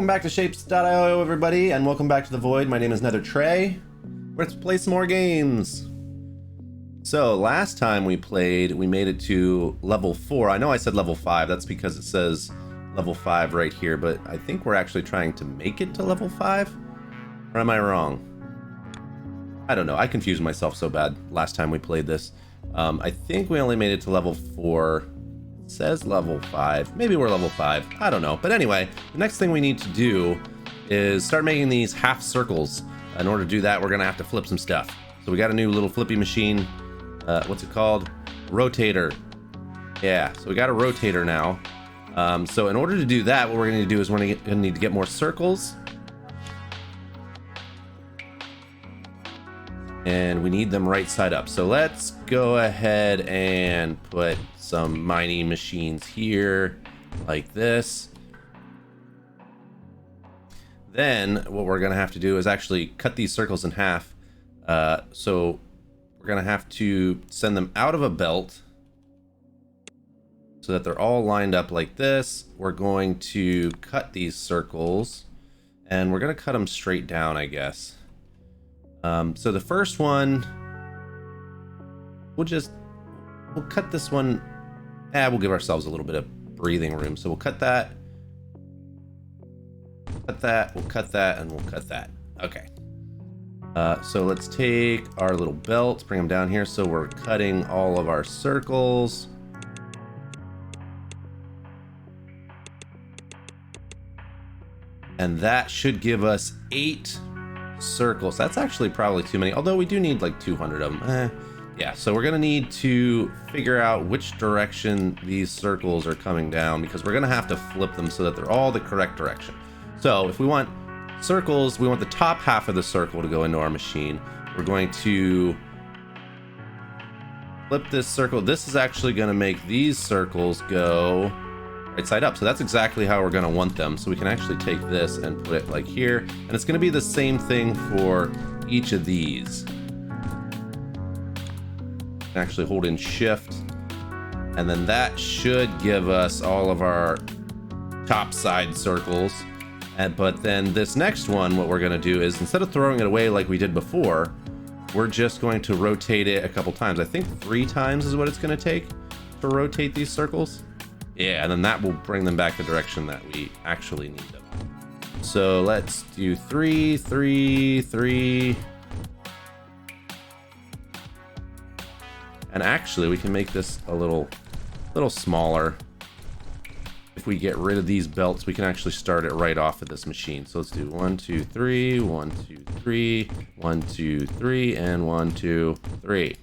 Welcome back to Shapes.io, everybody, and welcome back to the Void. My name is Nether Trey. Let's play some more games. So last time we played, we made it to level 4. I know I said level 5. That's because it says level 5 right here, but I think we're actually trying to make it to level 5. Or am I wrong? I don't know. I confused myself so bad last time we played this. I think we only made it to level 4. It says level 5. Maybe we're level 5. I don't know. But anyway, the next thing we need to do is start making these half circles. In order to do that, we're going to have to flip some stuff. So we got a new little flippy machine. What's it called? Rotator. Yeah, so we got a rotator now. So in order to do that, what we're going to do is we're going to need to get more circles. And we need them right side up. So let's go ahead and put some mining machines here like this. Then what we're gonna have to do is actually cut these circles in half. So we're gonna have to send them out of a belt so that they're all lined up like this. We're going to cut these circles and we're gonna cut them straight down, I guess. So the first one, we'll cut this one. We'll give ourselves a little bit of breathing room. So we'll cut that, we'll cut that, and we'll cut that. Okay. So let's take our little belts, bring them down here. So we're cutting all of our circles. And that should give us 8 circles. That's actually probably too many, although we do need like 200 of them. Yeah, so we're gonna need to figure out which direction these circles are coming down, because we're gonna have to flip them so that they're all the correct direction. So if we want circles, we want the top half of the circle to go into our machine. We're going to flip this circle. This is actually gonna make these circles go right side up. So that's exactly how we're gonna want them. So we can actually take this and put it like here, and it's gonna be the same thing for each of these. Actually hold in shift, and then that should give us all of our top side circles. But then this next one, what we're gonna do is, instead of throwing it away like we did before, we're just going to rotate it a couple times. I think 3 times is what it's gonna take to rotate these circles. Yeah, and then that will bring them back the direction that we actually need them. So let's do 3, 3, 3. And actually, we can make this a little smaller. If we get rid of these belts, we can actually start it right off of this machine. So let's do 1, 2, 3, 1, 2, 3, 1, 2, 3, and 1, 2, 3.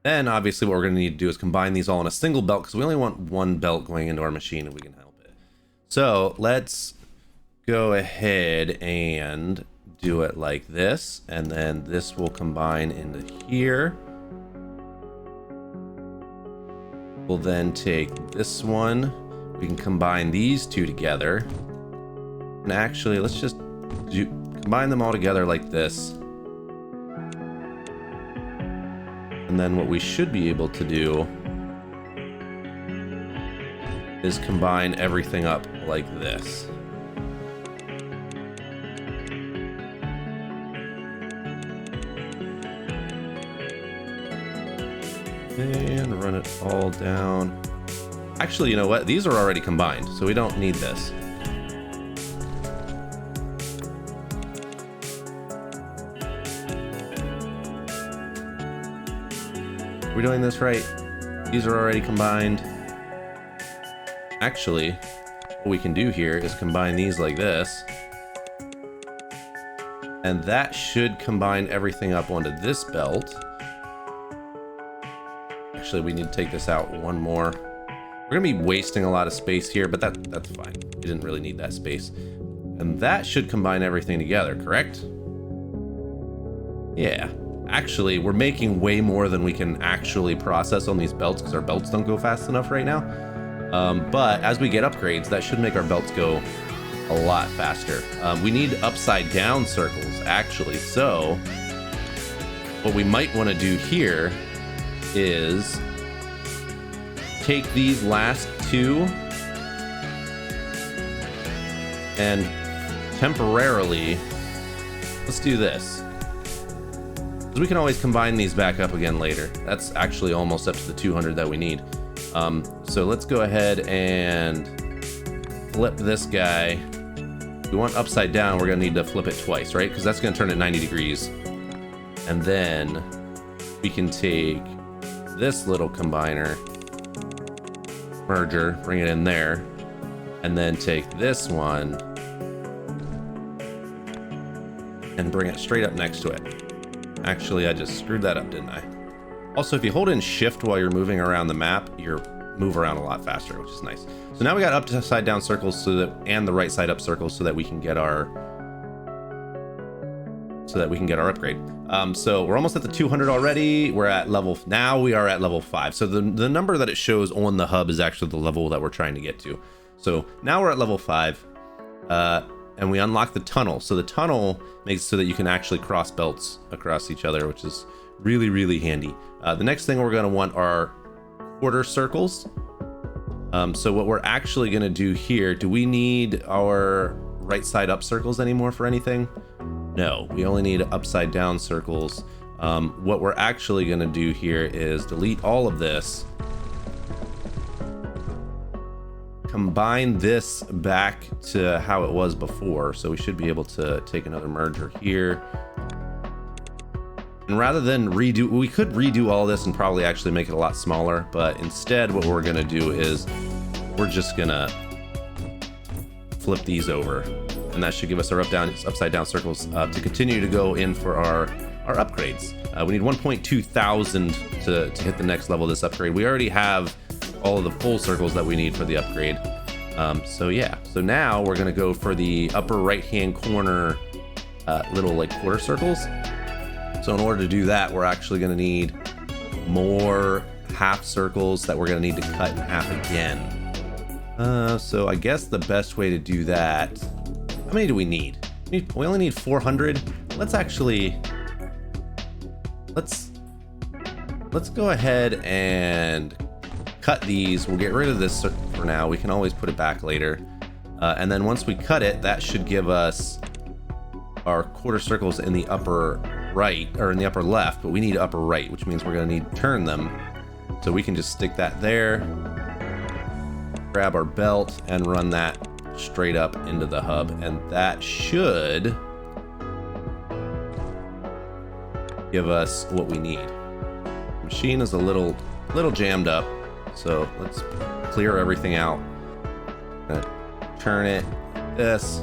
Then obviously what we're going to need to do is combine these all in a single belt, because we only want one belt going into our machine if we can help it. So let's go ahead and do it like this, and then this will combine into here. We'll then take this one. We can combine these two together. And actually, let's just combine them all together like this. And then what we should be able to do is combine everything up like this. And run it all down. Actually, you know what? These are already combined, so we don't need this. We're doing this right. These are already combined. Actually, what we can do here is combine these like this. And that should combine everything up onto this belt. Actually, we need to take this out one more. We're gonna be wasting a lot of space here, but that's fine. We didn't really need that space. And that should combine everything together, correct? Yeah. Actually, we're making way more than we can actually process on these belts, because our belts don't go fast enough right now. But as we get upgrades, that should make our belts go a lot faster. We need upside down circles, actually. So what we might want to do here is take these last S1E2 and temporarily, let's do this. We can always combine these back up again later. That's actually almost up to the 200 that we need. So let's go ahead and flip this guy. If we want upside down, we're gonna need to flip it twice, right? Because that's gonna turn it 90 degrees. And then we can take this little combiner, merger, bring it in there, and then take this one and bring it straight up next to it. Actually, I just screwed that up, didn't I? Also, if you hold in shift while you're moving around the map, you move around a lot faster, which is nice. So now we got upside down circles and the right side up circles so that we can get our upgrade. So we're almost at the 200 already. We're at level, now we are at level 5. So the number that it shows on the hub is actually the level that we're trying to get to. So now we're at level 5. And we unlock the tunnel. So the tunnel makes it so that you can actually cross belts across each other, which is really, really handy. The next thing we're gonna want are quarter circles. So what we're actually gonna do here, do we need our right side up circles anymore for anything? No, we only need upside down circles. What we're actually gonna do here is delete all of this, combine this back to how it was before. So we should be able to take another merger here. And rather than redo, we could redo all this and probably actually make it a lot smaller, but instead what we're gonna do is we're just gonna flip these over, and that should give us our upside down circles to continue to go in for our upgrades. We need 1.2 thousand to hit the next level of this upgrade. We already have all of the full circles that we need for the upgrade. So yeah, so now we're gonna go for the upper right hand corner little like quarter circles. So in order to do that, we're actually gonna need more half circles that we're gonna need to cut in half again. So I guess the best way to do that, how many do we need? We only need 400. Let's go ahead and cut these. We'll get rid of this for now. We can always put it back later. And then once we cut it, that should give us our quarter circles in the upper right, or in the upper left, but we need upper right, which means we're gonna need to turn them. So we can just stick that there, grab our belt, and run that straight up into the hub. And that should give us what we need. The machine is a little jammed up. So let's clear everything out. Turn it this.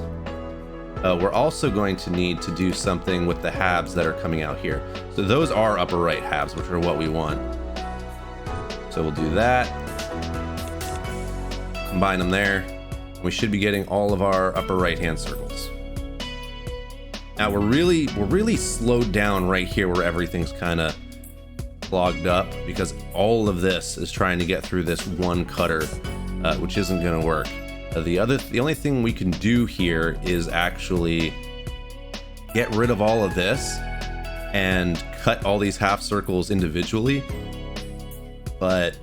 We're also going to need to do something with the halves that are coming out here. So those are upper right halves, which are what we want. So we'll do that. Combine them there. We should be getting all of our upper right hand circles. Now we're really slowed down right here where everything's kind of clogged up, because all of this is trying to get through this one cutter, which isn't going to work. The only thing we can do here is actually get rid of all of this and cut all these half circles individually, but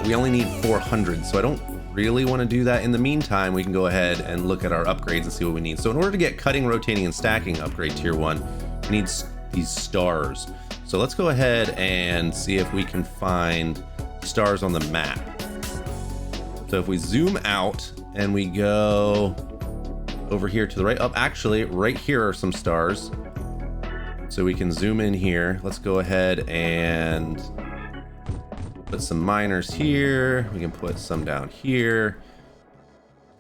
we only need 400, so I don't really want to do that. In the meantime, we can go ahead and look at our upgrades and see what we need. So in order to get cutting, rotating, and stacking upgrade tier 1, we need these stars. So let's go ahead and see if we can find stars on the map. So if we zoom out and we go over here to the right, actually right here are some stars. So we can zoom in here. Let's go ahead and put some miners here. We can put some down here.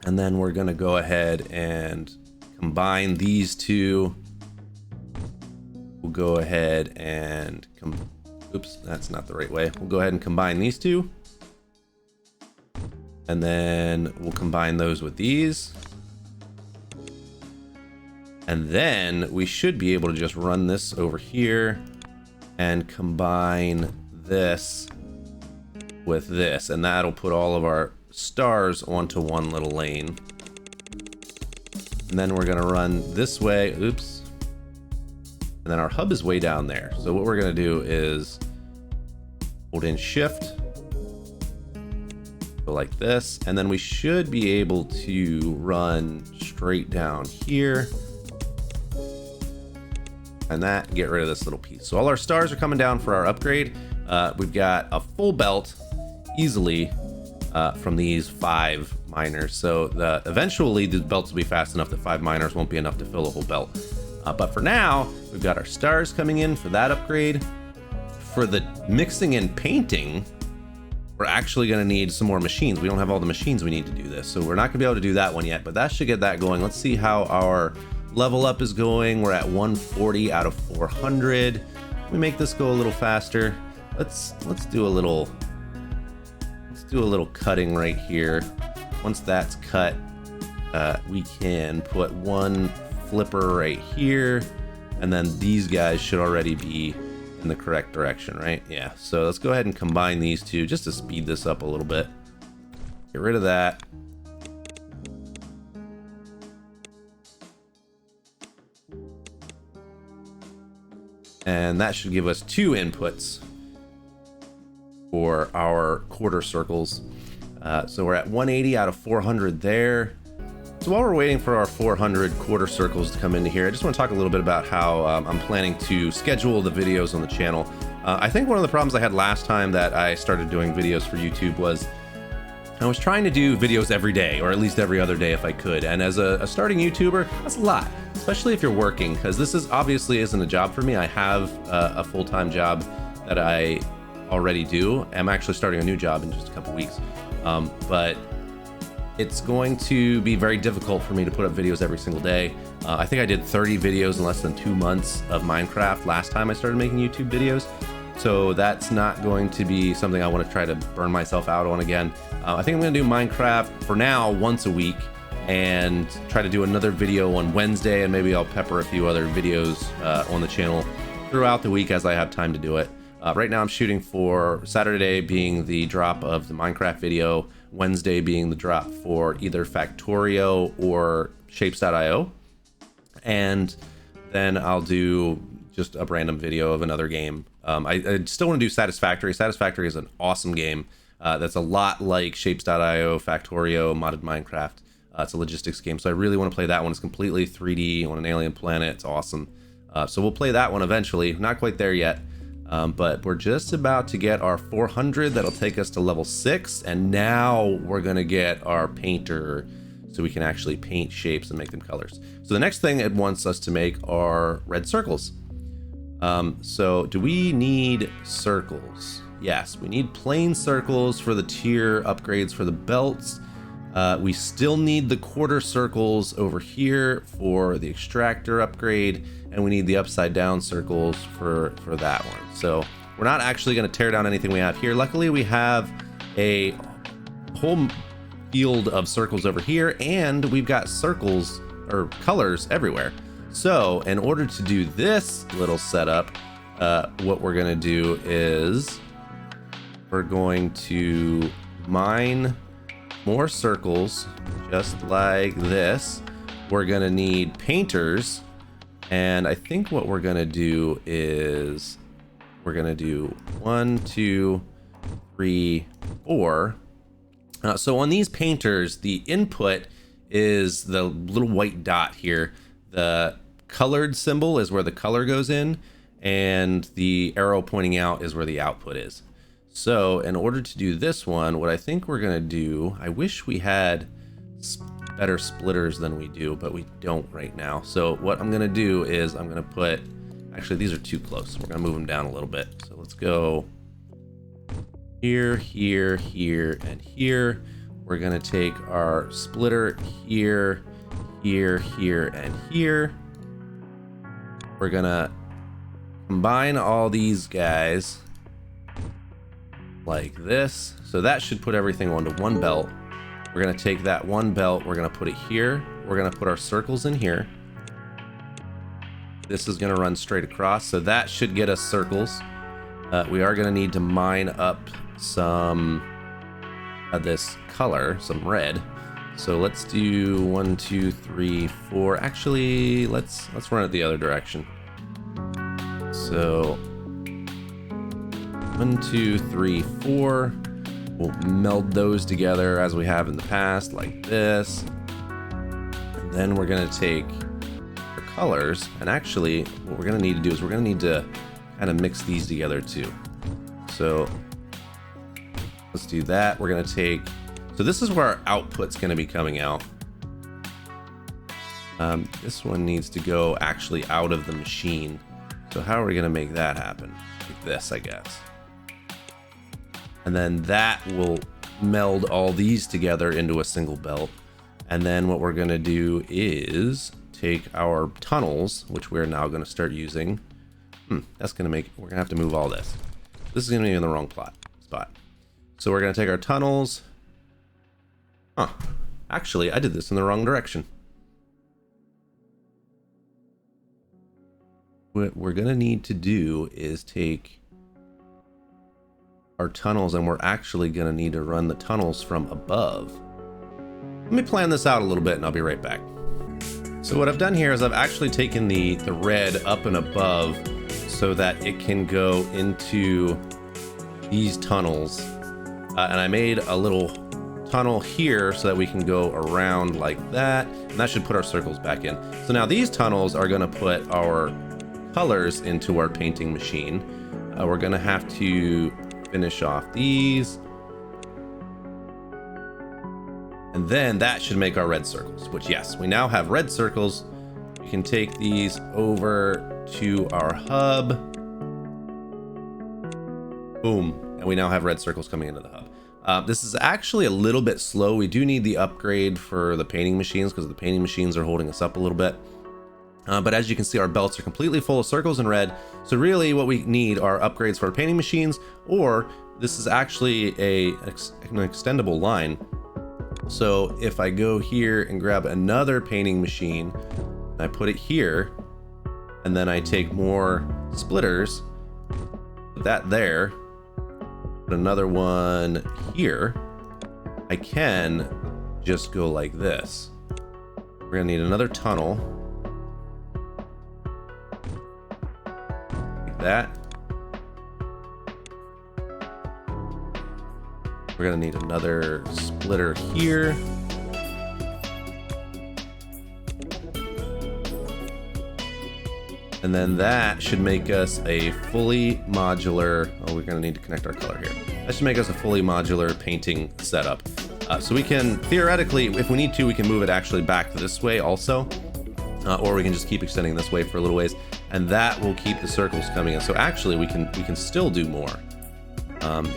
And then we're gonna go ahead and combine these two. We'll go ahead and oops, that's not the right way. We'll go ahead and combine these two. And then we'll combine those with these. And then we should be able to just run this over here and combine this with this. And that'll put all of our stars onto one little lane. And then we're gonna run this way, oops. And then our hub is way down there. So what we're gonna do is hold in shift, go like this, and then we should be able to run straight down here. And that, get rid of this little piece. So all our stars are coming down for our upgrade. We've got a full belt easily from these 5 miners. So eventually the belts will be fast enough that 5 miners won't be enough to fill a whole belt. But for now, we've got our stars coming in for that upgrade. For the mixing and painting, we're actually going to need some more machines. We don't have all the machines we need to do this, so we're not going to be able to do that one yet, but that should get that going. Let's see how our level up is going. We're at 140 out of 400. We make this go a little faster. Let's do a little cutting right here. Once that's cut, we can put one flipper right here, and then these guys should already be in the correct direction, right? Yeah, so let's go ahead and combine these two just to speed this up a little bit. Get rid of that. And that should give us 2 inputs for our quarter circles. So we're at 180 out of 400 there. So while we're waiting for our 400 quarter circles to come into here, I just want to talk a little bit about how I'm planning to schedule the videos on the channel. I think one of the problems I had last time that I started doing videos for YouTube was I was trying to do videos every day, or at least every other day if I could. And as a starting YouTuber, that's a lot, especially if you're working, because this is obviously isn't a job for me. I have a full-time job that I already do. I'm actually starting a new job in just a couple weeks. But it's going to be very difficult for me to put up videos every single day. I think I did 30 videos in less than 2 months of Minecraft last time I started making YouTube videos. So that's not going to be something I want to try to burn myself out on again. I think I'm going to do Minecraft for now once a week and try to do another video on Wednesday, and maybe I'll pepper a few other videos on the channel throughout the week as I have time to do it. Right now I'm shooting for Saturday being the drop of the Minecraft video, Wednesday being the drop for either Factorio or Shapes.io, and then I'll do just a random video of another game. I still want to do Satisfactory. Satisfactory is an awesome game that's a lot like Shapes.io, Factorio, modded Minecraft. It's a logistics game, so I really want to play that one. It's completely 3D on an alien planet. It's awesome. So we'll play that one eventually. Not quite there yet. But we're just about to get our 400. That'll take us to level 6, and now we're gonna get our painter so we can actually paint shapes and make them colors. So the next thing it wants us to make are red circles. So do we need circles? Yes, we need plain circles for the tier upgrades for the belts. We still need the quarter circles over here for the extractor upgrade, and we need the upside down circles for that one. So we're not actually going to tear down anything we have here. Luckily we have a whole field of circles over here, and we've got circles or colors everywhere. So in order to do this little setup, what we're going to do is we're going to mine more circles just like this. We're going to need painters. And I think what we're gonna do is we're gonna do 1, 2, 3, 4. So on these painters, the input is the little white dot here. The colored symbol is where the color goes in, and the arrow pointing out is where the output is. So in order to do this one, what I think we're gonna do, I wish we had better splitters than we do, but we don't right now. So what I'm gonna do is I'm gonna put, actually these are too close, we're gonna move them down a little bit. So let's go here, here, here, and here. We're gonna take our splitter here, here, here, and here. We're gonna combine all these guys like this. So that should put everything onto one belt. We're gonna take that one belt, we're gonna put it here. We're gonna put our circles in here. This is gonna run straight across, so that should get us circles. We are gonna need to mine up some of this color, some red. So let's do 1, 2, 3, 4. Actually, let's run it the other direction. So 1, 2, 3, 4. We'll meld those together as we have in the past, like this. And then we're gonna take our colors, and actually what we're gonna need to do is we're gonna need to kind of mix these together too. So let's do that. We're gonna take, so this is where our output's gonna be coming out. This one needs to go actually out of the machine. So how are we gonna make that happen? Like this, I guess. And then that will meld all these together into a single belt. And then what we're gonna do is take our tunnels, which we're now gonna start using. That's gonna make, we're gonna have to move all this. This is gonna be in the wrong spot. So we're gonna take our tunnels. Actually, I did this in the wrong direction. What we're gonna need to do is take our tunnels, and we're actually gonna need to run the tunnels from above. Let me plan this out a little bit and I'll be right back. So what I've done here is I've actually taken the red up and above so that it can go into these tunnels. And I made a little tunnel here so that we can go around like that. And that should put our circles back in. So now these tunnels are gonna put our colors into our painting machine. We're gonna have to finish off these. And then that should make our red circles, which yes, we now have red circles. We can take these over to our hub. Boom. And we now have red circles coming into the hub. This is actually a little bit slow. We do need the upgrade for the painting machines because the painting machines are holding us up a little bit. But as you can see, our belts are completely full of circles in red. So really what we need are upgrades for our painting machines, or this is actually an extendable line. So if I go here and grab another painting machine, I put it here, and then I take more splitters, put that there, put another one here, I can just go like this. We're gonna need another tunnel. That. We're gonna need another splitter here. And then that should make us a fully modular, we're gonna need to connect our color here. That should make us a fully modular painting setup. So we can, theoretically, if we need to, we can move it actually back this way also. Or we can just keep extending this way for a little ways, and that will keep the circles coming in. So actually we can still do more.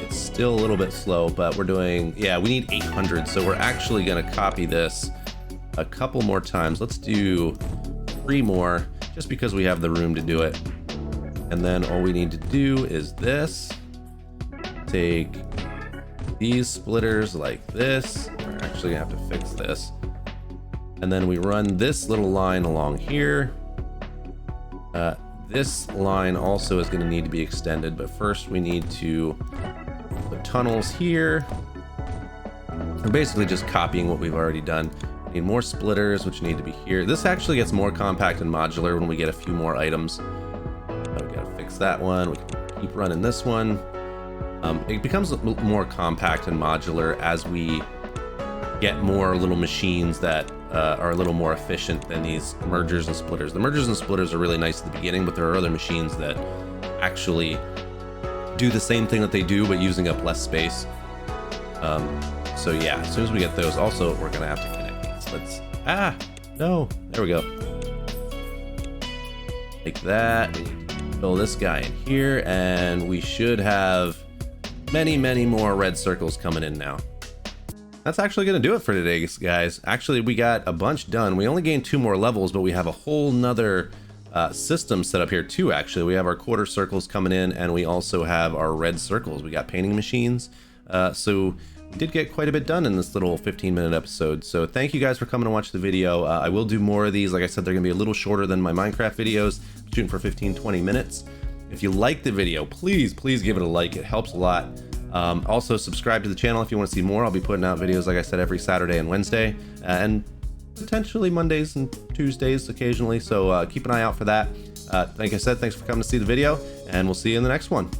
It's still a little bit slow, but we're doing, yeah, we need 800. So we're actually gonna copy this a couple more times. Let's do 3 more, just because we have the room to do it. And then all we need to do is this. Take these splitters like this. We're actually gonna have to fix this. And then we run this little line along here. This line also is going to need to be extended, but first we need to put tunnels here. We're basically just copying what we've already done. We need more splitters, which need to be here. This actually gets more compact and modular when we get a few more items. We gotta fix that one. We can keep running this one. It becomes more compact and modular as we get more little machines that are a little more efficient than these mergers and splitters. The mergers and splitters are really nice at the beginning, but there are other machines that actually do the same thing that they do, but using up less space. So yeah, as soon as we get those, also we're gonna have to connect these. No, there we go. Like that, we need to fill this guy in here, and we should have many more red circles coming in now. That's actually going to do it for today, guys. Actually, we got a bunch done. We only gained 2 more levels, but we have a whole nother system set up here too. Actually, we have our quarter circles coming in, and we also have our red circles. We got painting machines. So we did get quite a bit done in this little 15-minute episode. So thank you guys for coming to watch the video. I will do more of these. Like I said, they're going to be a little shorter than my Minecraft videos. I'm shooting for 15-20 minutes. If you like the video, please give it a like. It helps a lot. Also subscribe to the channel if you want to see more. I'll be putting out videos, like I said, every Saturday and Wednesday, and potentially Mondays and Tuesdays occasionally. So keep an eye out for that. Like I said, thanks for coming to see the video, and we'll see you in the next one.